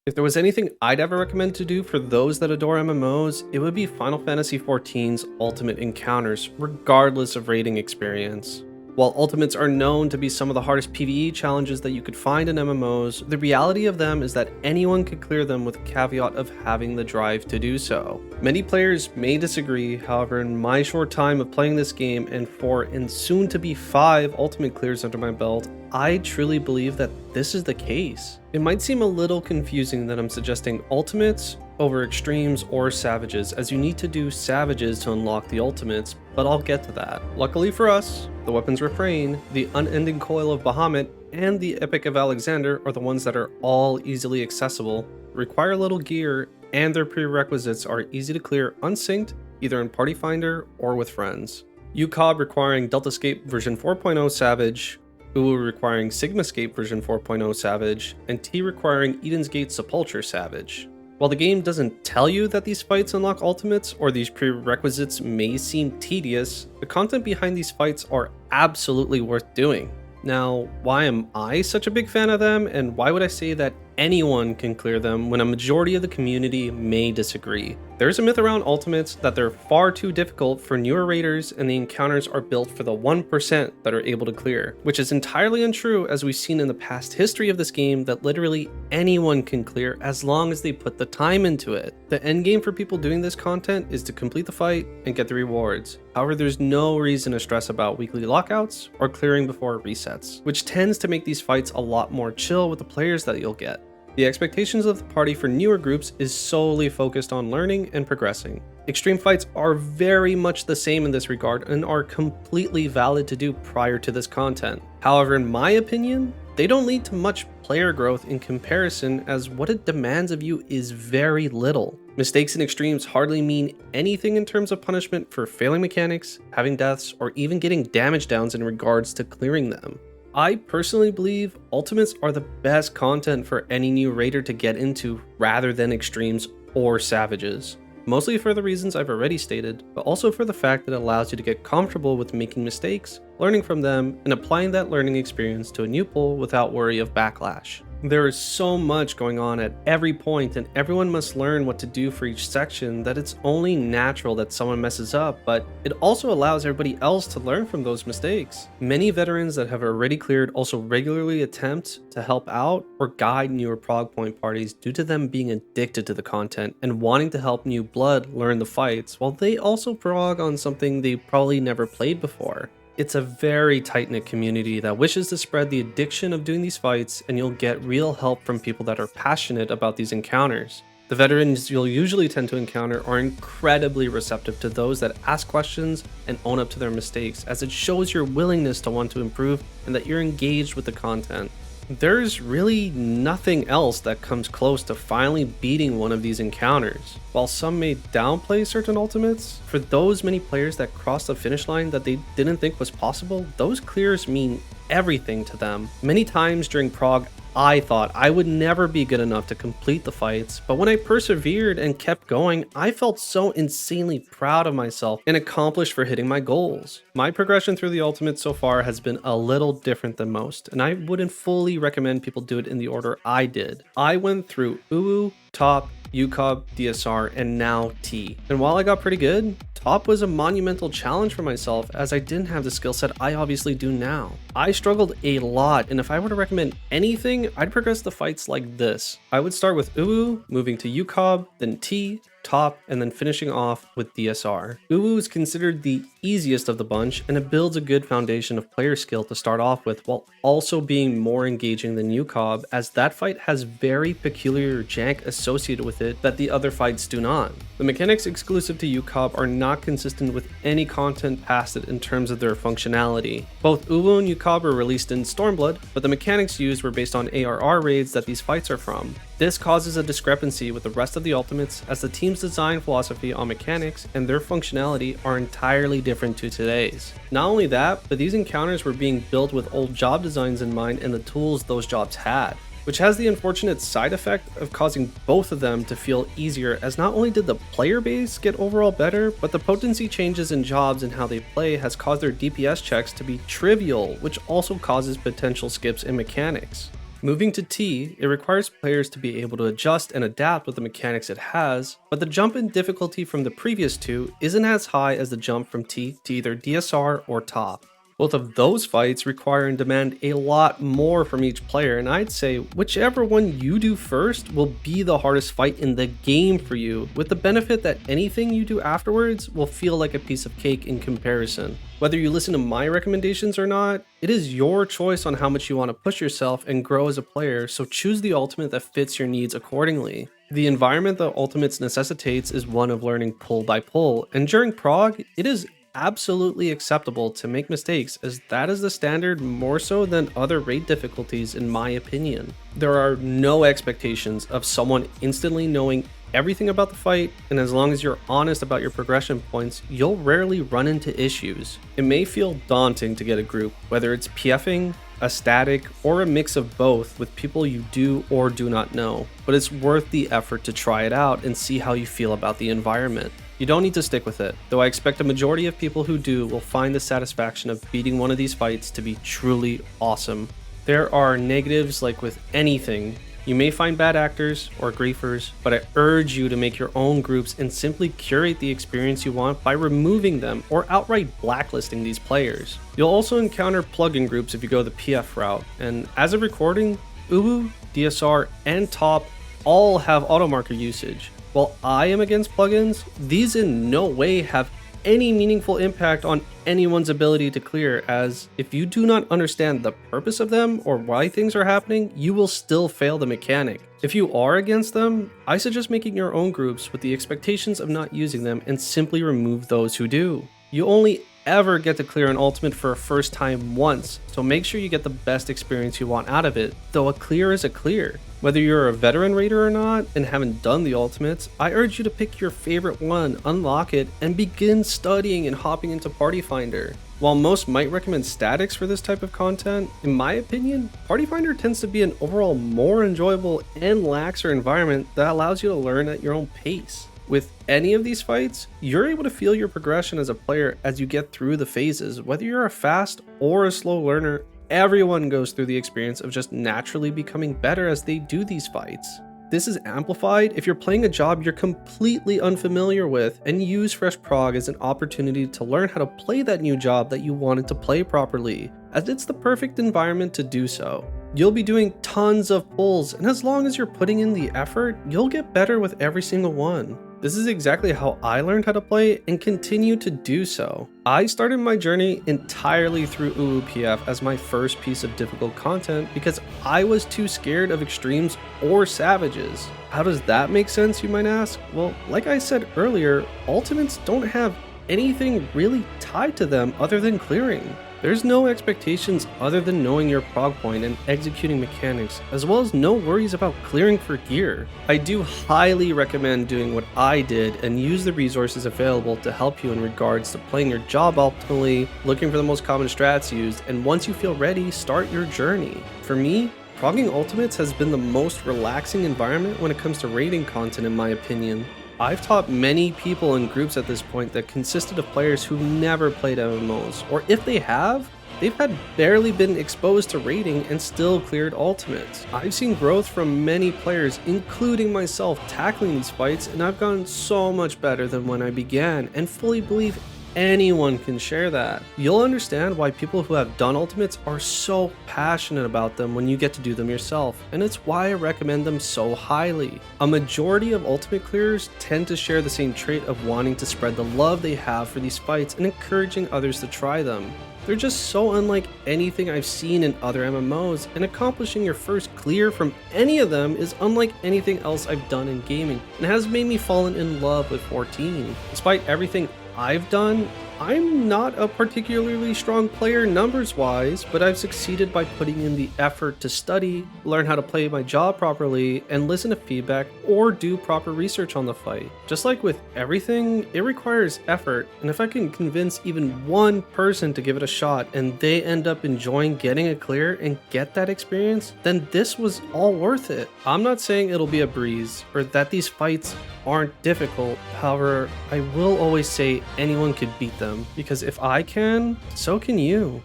If there was anything I'd ever recommend to do for those that adore MMOs, it would be Final Fantasy XIV's Ultimate Encounters, regardless of raiding experience. While Ultimates are known to be some of the hardest PvE challenges that you could find in MMOs, the reality of them is that anyone could clear them with the caveat of having the drive to do so. Many players may disagree, however, in my short time of playing this game and 4 and soon to be 5 Ultimate clears under my belt, I truly believe that this is the case. It might seem a little confusing that I'm suggesting Ultimates over Extremes or Savages, as you need to do Savages to unlock the Ultimates, but I'll get to that. Luckily for us, the Weapons Refrain, the Unending Coil of Bahamut, and the Epic of Alexander are the ones that are all easily accessible, require little gear, and their prerequisites are easy to clear unsynced, either in Party Finder or with friends. UCoB requiring Deltascape version 4.0 Savage, UWU requiring Sigmascape version 4.0 Savage, and T requiring Eden's Gate Sepulture Savage. While the game doesn't tell you that these fights unlock ultimates or these prerequisites may seem tedious, the content behind these fights are absolutely worth doing. Now, why am I such a big fan of them, and why would I say that anyone can clear them when a majority of the community may disagree? There's a myth around ultimates that they're far too difficult for newer raiders and the encounters are built for the 1% that are able to clear, which is entirely untrue, as we've seen in the past history of this game that literally anyone can clear as long as they put the time into it. The end game for people doing this content is to complete the fight and get the rewards. However, there's no reason to stress about weekly lockouts or clearing before resets, which tends to make these fights a lot more chill with the players that you'll get. The expectations of the party for newer groups is solely focused on learning and progressing. Extreme fights are very much the same in this regard and are completely valid to do prior to this content. However, in my opinion, they don't lead to much player growth in comparison, as what it demands of you is very little. Mistakes in extremes hardly mean anything in terms of punishment for failing mechanics, having deaths, or even getting damage downs in regards to clearing them. I personally believe Ultimates are the best content for any new raider to get into rather than Extremes or Savages. Mostly for the reasons I've already stated, but also for the fact that it allows you to get comfortable with making mistakes, learning from them, and applying that learning experience to a new pull without worry of backlash. There is so much going on at every point, and everyone must learn what to do for each section, that it's only natural that someone messes up, but it also allows everybody else to learn from those mistakes. Many veterans that have already cleared also regularly attempt to help out or guide newer prog point parties due to them being addicted to the content and wanting to help new blood learn the fights, while they also prog on something they probably never played before. It's a very tight-knit community that wishes to spread the addiction of doing these fights, and you'll get real help from people that are passionate about these encounters. The veterans you'll usually tend to encounter are incredibly receptive to those that ask questions and own up to their mistakes, as it shows your willingness to want to improve and that you're engaged with the content. There's really nothing else that comes close to finally beating one of these encounters. While some may downplay certain ultimates, for those many players that cross the finish line that they didn't think was possible, those clears mean everything to them. Many times during prog, I thought I would never be good enough to complete the fights, but when I persevered and kept going, I felt so insanely proud of myself and accomplished for hitting my goals. My progression through the ultimate so far has been a little different than most, and I wouldn't fully recommend people do it in the order I did. I went through UWU, Top, UCoB, DSR, and now T. And while I got pretty good, Top was a monumental challenge for myself, as I didn't have the skill set I obviously do now. I struggled a lot, and if I were to recommend anything, I'd progress the fights like this. I would start with UWU, moving to UCoB, then T, Top, and then finishing off with DSR. UWU is considered the easiest of the bunch, and it builds a good foundation of player skill to start off with, while also being more engaging than UCoB, as that fight has very peculiar jank associated with it that the other fights do not. The mechanics exclusive to UCoB are not consistent with any content past it in terms of their functionality. Both UWU and UCoB were released in Stormblood, but the mechanics used were based on ARR raids that these fights are from. This causes a discrepancy with the rest of the ultimates, as the team's design philosophy on mechanics and their functionality are entirely different to today's. Not only that, but these encounters were being built with old job designs in mind and the tools those jobs had, which has the unfortunate side effect of causing both of them to feel easier, as not only did the player base get overall better, but the potency changes in jobs and how they play has caused their DPS checks to be trivial, which also causes potential skips in mechanics. Moving to T, it requires players to be able to adjust and adapt with the mechanics it has, but the jump in difficulty from the previous two isn't as high as the jump from T to either DSR or top. Both of those fights require and demand a lot more from each player, and I'd say whichever one you do first will be the hardest fight in the game for you, with the benefit that anything you do afterwards will feel like a piece of cake in comparison. Whether you listen to my recommendations or not, it is your choice on how much you want to push yourself and grow as a player, so choose the ultimate that fits your needs accordingly. The environment that ultimates necessitates is one of learning pull by pull, and during prog, it is absolutely acceptable to make mistakes, as that is the standard more so than other raid difficulties in my opinion. There are no expectations of someone instantly knowing everything about the fight, and as long as you're honest about your progression points, you'll rarely run into issues. It may feel daunting to get a group, whether it's PFing, a static, or a mix of both with people you do or do not know, but it's worth the effort to try it out and see how you feel about the environment. You don't need to stick with it, though I expect a majority of people who do will find the satisfaction of beating one of these fights to be truly awesome. There are negatives like with anything. You may find bad actors or griefers, but I urge you to make your own groups and simply curate the experience you want by removing them or outright blacklisting these players. You'll also encounter plugin groups if you go the PF route, and as of recording, Ubu, DSR, and Top all have automarker usage. While I am against plugins, these in no way have any meaningful impact on anyone's ability to clear, as if you do not understand the purpose of them or why things are happening, you will still fail the mechanic. If you are against them, I suggest making your own groups with the expectations of not using them and simply remove those who do. You only ever get to clear an ultimate for a first time once, so make sure you get the best experience you want out of it, though a clear is a clear. Whether you're a veteran raider or not and haven't done the ultimates, I urge you to pick your favorite one, unlock it, and begin studying and hopping into Party Finder. While most might recommend statics for this type of content, in my opinion, Party Finder tends to be an overall more enjoyable and laxer environment that allows you to learn at your own pace. With any of these fights, you're able to feel your progression as a player as you get through the phases. Whether you're a fast or a slow learner, everyone goes through the experience of just naturally becoming better as they do these fights. This is amplified if you're playing a job you're completely unfamiliar with, and use Fresh Prog as an opportunity to learn how to play that new job that you wanted to play properly, as it's the perfect environment to do so. You'll be doing tons of pulls, and as long as you're putting in the effort, you'll get better with every single one. This is exactly how I learned how to play and continue to do so. I started my journey entirely through UUPF as my first piece of difficult content because I was too scared of extremes or savages. How does that make sense, you might ask? Well, like I said earlier, ultimates don't have anything really tied to them other than clearing. There's no expectations other than knowing your prog point and executing mechanics, as well as no worries about clearing for gear. I do highly recommend doing what I did and use the resources available to help you in regards to playing your job optimally, looking for the most common strats used, and once you feel ready, start your journey. For me, progging ultimates has been the most relaxing environment when it comes to raiding content in my opinion. I've taught many people in groups at this point that consisted of players who never played MMOs, or if they have, they've had barely been exposed to raiding and still cleared ultimates. I've seen growth from many players, including myself, tackling these fights, and I've gotten so much better than when I began, and fully believe anyone can share that. You'll understand why people who have done ultimates are so passionate about them when you get to do them yourself, and it's why I recommend them so highly. A majority of ultimate clearers tend to share the same trait of wanting to spread the love they have for these fights and encouraging others to try them. They're just so unlike anything I've seen in other MMOs, and accomplishing your first clear from any of them is unlike anything else I've done in gaming, and has made me fall in love with 14. Despite everything I've done, I'm not a particularly strong player numbers wise, but I've succeeded by putting in the effort to study, learn how to play my job properly, and listen to feedback or do proper research on the fight. Just like with everything, it requires effort, and if I can convince even one person to give it a shot and they end up enjoying getting a clear and get that experience, then this was all worth it. I'm not saying it'll be a breeze or that these fights aren't difficult. However, I will always say anyone could beat them, because if I can, so can you.